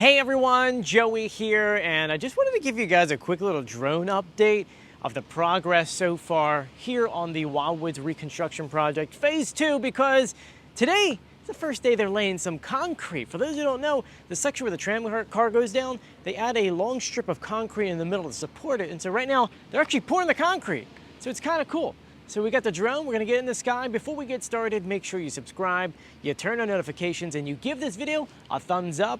Hey everyone, Joey here, and I just wanted to give you guys a quick little drone update of the progress so far here on the Wildwood Reconstruction Project Phase 2, because today is the first day they're laying some concrete. For those who don't know, the section where the tram car goes down, they add a long strip of concrete in the middle to support it, and so right now they're actually pouring the concrete. So it's kind of cool. So we got the drone, we're gonna get in the sky. Before we get started, make sure you subscribe, you turn on notifications, and you give this video a thumbs up.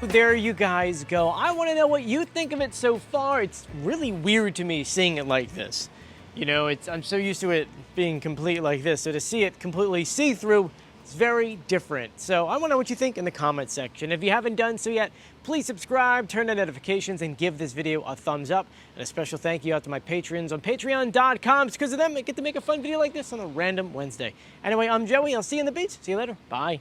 There you guys go. I want to know what you think of it so far. It's really weird to me seeing it like this. You know, I'm so used to it being complete like this, so to see it completely see-through, it's very different. So I want to know what you think in the comment section. If you haven't done so yet, please subscribe, turn on notifications, and give this video a thumbs up. And a special thank you out to my patrons on patreon.com. It's because of them I get to make a fun video like this on a random Wednesday. Anyway, I'm Joey. I'll see you in the beach. See you later. Bye.